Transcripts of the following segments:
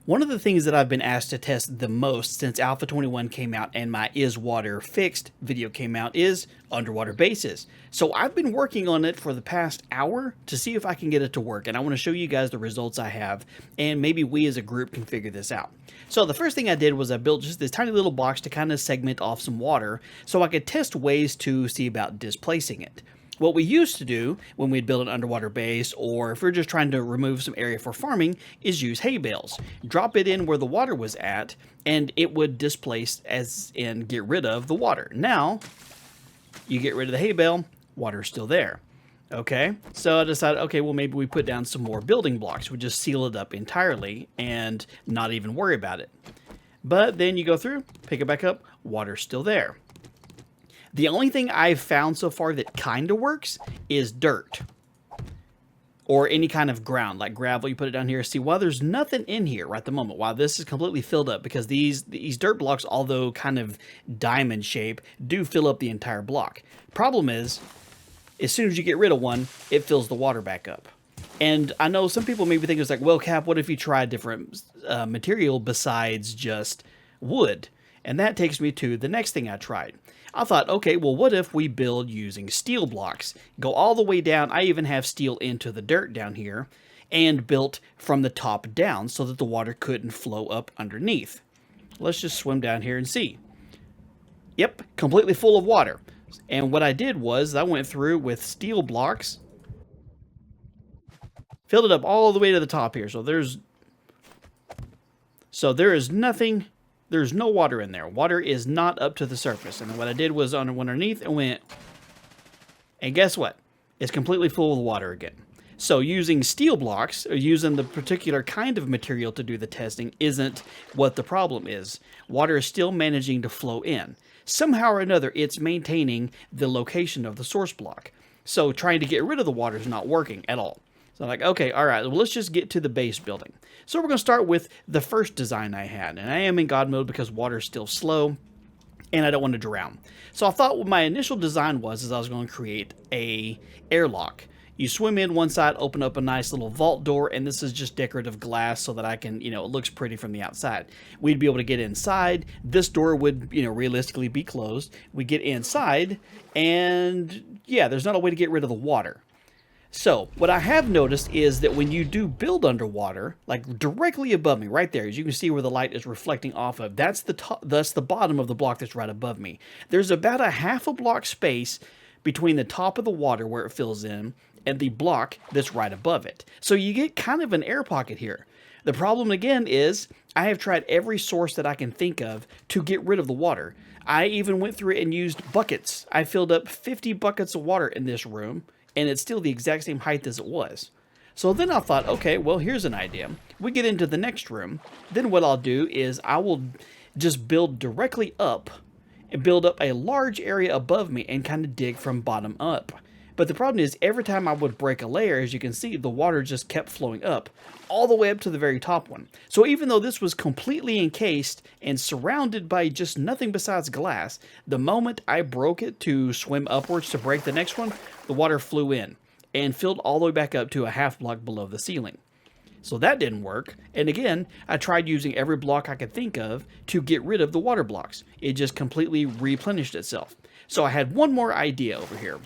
One of the things that I've been asked to test the most since Alpha 21 came out and my Is Water Fixed video came out is underwater bases. So I've been working on it for the past hour to see if I can get it to work, and I want to show you guys the results I have, and maybe we as a group can figure this out. So the first thing I did was I built just this tiny little box to kind of segment off some water so I could test ways to see about displacing it. What we used to do when we'd build an underwater base, or if we're just trying to remove some area for farming, is use hay bales. Drop it in where the water was at, and it would displace as in get rid of the water. Now, you get rid of the hay bale, water's still there. Okay, so I decided, okay, well maybe we put down some more building blocks. We just seal it up entirely and not even worry about it. But then you go through, pick it back up, water's still there. The only thing I've found so far that kind of works is dirt. Or any kind of ground, like gravel. You put it down here. See, while there's nothing in here right at the moment, while this is completely filled up, because these dirt blocks, although kind of diamond shape, do fill up the entire block. Problem is, as soon as you get rid of one, it fills the water back up. And I know some people maybe think it's like, well, Cap, what if you try different material besides just wood? And that takes me to the next thing I tried. I thought, okay, well, what if we build using steel blocks? Go all the way down. I even have steel into the dirt down here and built from the top down so that the water couldn't flow up underneath. Let's just swim down here and see. Yep, completely full of water. And what I did was I went through with steel blocks, filled it up all the way to the top here. So there is nothing. There's no water in there. Water is not up to the surface. And what I did was underneath and went, and guess what? It's completely full of water again. So using steel blocks, or using the particular kind of material to do the testing, isn't what the problem is. Water is still managing to flow in. Somehow or another, it's maintaining the location of the source block. So trying to get rid of the water is not working at all. So I'm like, okay, all right, well, let's just get to the base building. So we're going to start with the first design I had. And I am in God mode because water is still slow and I don't want to drown. So I thought what my initial design was I was going to create a airlock. You swim in one side, open up a nice little vault door, and this is just decorative glass so that I can, it looks pretty from the outside. We'd be able to get inside. This door would, realistically be closed. We get inside, and yeah, there's not a way to get rid of the water. So, what I have noticed is that when you do build underwater, like directly above me, right there, as you can see where the light is reflecting off of, that's the bottom of the block that's right above me. There's about a half a block space between the top of the water where it fills in and the block that's right above it. So you get kind of an air pocket here. The problem again is I have tried every source that I can think of to get rid of the water. I even went through and used buckets. I filled up 50 buckets of water in this room, and it's still the exact same height as it was. So then I thought, okay, well, here's an idea. We get into the next room. Then what I'll do is I will just build directly up and build up a large area above me and kind of dig from bottom up. But the problem is every time I would break a layer, as you can see, the water just kept flowing up all the way up to the very top one. So even though this was completely encased and surrounded by just nothing besides glass, the moment I broke it to swim upwards to break the next one, the water flew in and filled all the way back up to a half block below the ceiling. So that didn't work. And again, I tried using every block I could think of to get rid of the water blocks. It just completely replenished itself. So I had one more idea over here.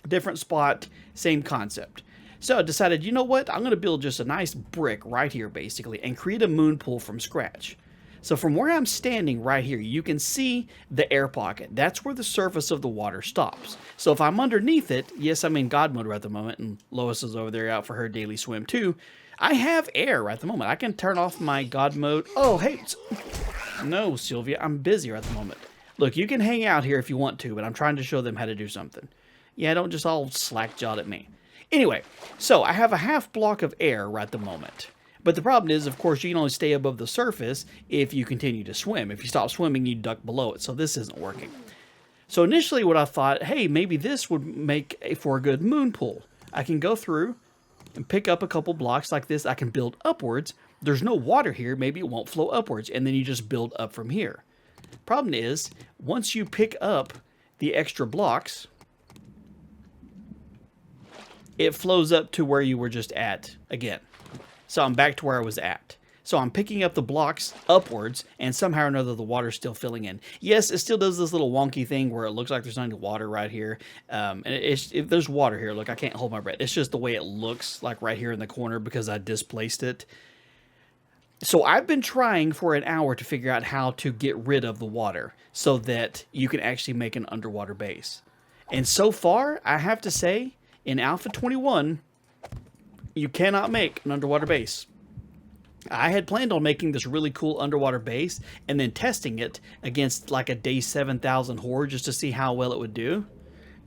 Different spot, same concept. So I decided, you know what? I'm going to build just a nice brick right here, basically, and create a moon pool from scratch. So from where I'm standing right here, you can see the air pocket. That's where the surface of the water stops. So if I'm underneath it, yes, I'm in God mode right at the moment, and Lois is over there out for her daily swim too. I have air right at the moment. I can turn off my God mode. Oh, hey. No, Sylvia, I'm busy right at the moment. Look, you can hang out here if you want to, but I'm trying to show them how to do something. Yeah, don't just all slack-jawed at me. Anyway, so I have a half block of air right at the moment. But the problem is, of course, you can only stay above the surface if you continue to swim. If you stop swimming, you duck below it. So this isn't working. So initially what I thought, hey, maybe this would make for a good moon pool. I can go through and pick up a couple blocks like this. I can build upwards. There's no water here. Maybe it won't flow upwards. And then you just build up from here. Problem is, once you pick up the extra blocks, it flows up to where you were just at again. So I'm back to where I was at. So I'm picking up the blocks upwards, and somehow or another the water's still filling in. Yes, it still does this little wonky thing where it looks like there's not any water right here. And if there's water here, look, I can't hold my breath. It's just the way it looks like right here in the corner because I displaced it. So I've been trying for an hour to figure out how to get rid of the water so that you can actually make an underwater base. And so far, I have to say, in Alpha 21, you cannot make an underwater base. I had planned on making this really cool underwater base and then testing it against like a day 7,000 horde just to see how well it would do.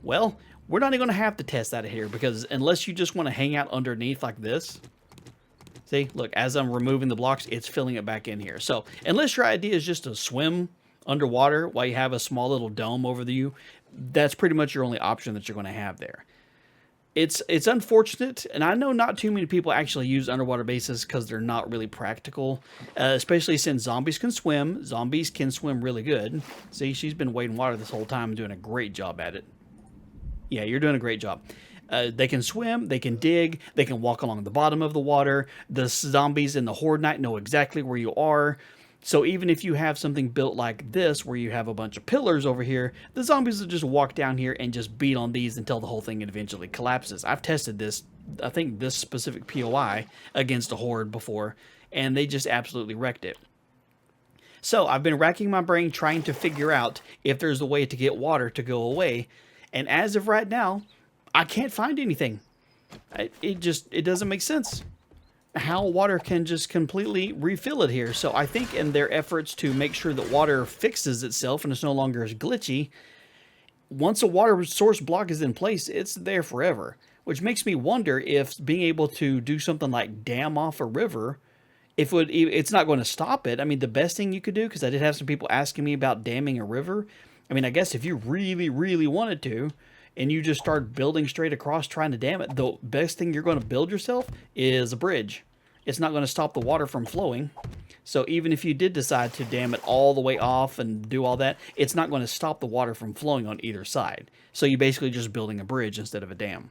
Well, we're not even going to have to test that here because unless you just want to hang out underneath like this. See, look, as I'm removing the blocks, it's filling it back in here. So unless your idea is just to swim underwater while you have a small little dome over you, that's pretty much your only option that you're going to have there. It's unfortunate, and I know not too many people actually use underwater bases because they're not really practical, especially since zombies can swim. Zombies can swim really good. See, she's been wading water this whole time and doing a great job at it. Yeah, you're doing a great job. They can swim, they can dig, they can walk along the bottom of the water. The zombies in the Horde Night know exactly where you are. So even if you have something built like this, where you have a bunch of pillars over here, the zombies will just walk down here and just beat on these until the whole thing eventually collapses. I've tested this, I think this specific POI against a horde before, and they just absolutely wrecked it. So I've been racking my brain trying to figure out if there's a way to get water to go away, and as of right now, I can't find anything. It doesn't make sense how water can just completely refill it here. So I think in their efforts to make sure that water fixes itself and it's no longer as glitchy, once a water source block is in place, it's there forever. Which makes me wonder if being able to do something like dam off a river, it's not going to stop it. I mean, the best thing you could do, because I did have some people asking me about damming a river. I mean, I guess if you really, really wanted to, and you just start building straight across trying to dam it, the best thing you're going to build yourself is a bridge. It's not going to stop the water from flowing. So even if you did decide to dam it all the way off and do all that, it's not going to stop the water from flowing on either side. So you're basically just building a bridge instead of a dam.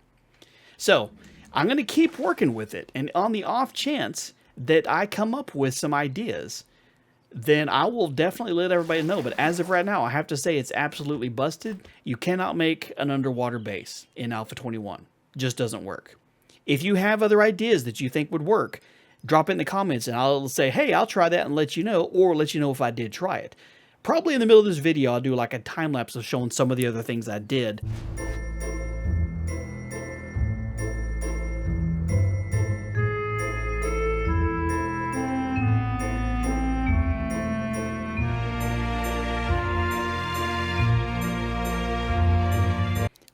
So I'm going to keep working with it. And on the off chance that I come up with some ideas, then I will definitely let everybody know. But as of right now, I have to say it's absolutely busted. You cannot make an underwater base in Alpha 21. It just doesn't work. If you have other ideas that you think would work, drop it in the comments and I'll say, hey, I'll try that and let you know, or let you know if I did try it. Probably in the middle of this video, I'll do like a time lapse of showing some of the other things I did.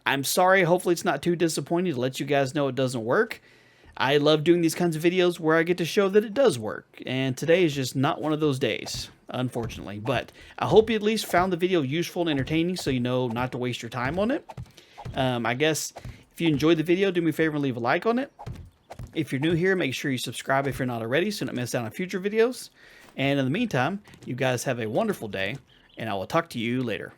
I'm sorry, hopefully it's not too disappointing to let you guys know it doesn't work. I love doing these kinds of videos where I get to show that it does work, and today is just not one of those days, unfortunately. But I hope you at least found the video useful and entertaining so you know not to waste your time on it. I guess if you enjoyed the video, do me a favor and leave a like on it. If you're new here, make sure you subscribe if you're not already so you don't miss out on future videos. And in the meantime, you guys have a wonderful day, and I will talk to you later.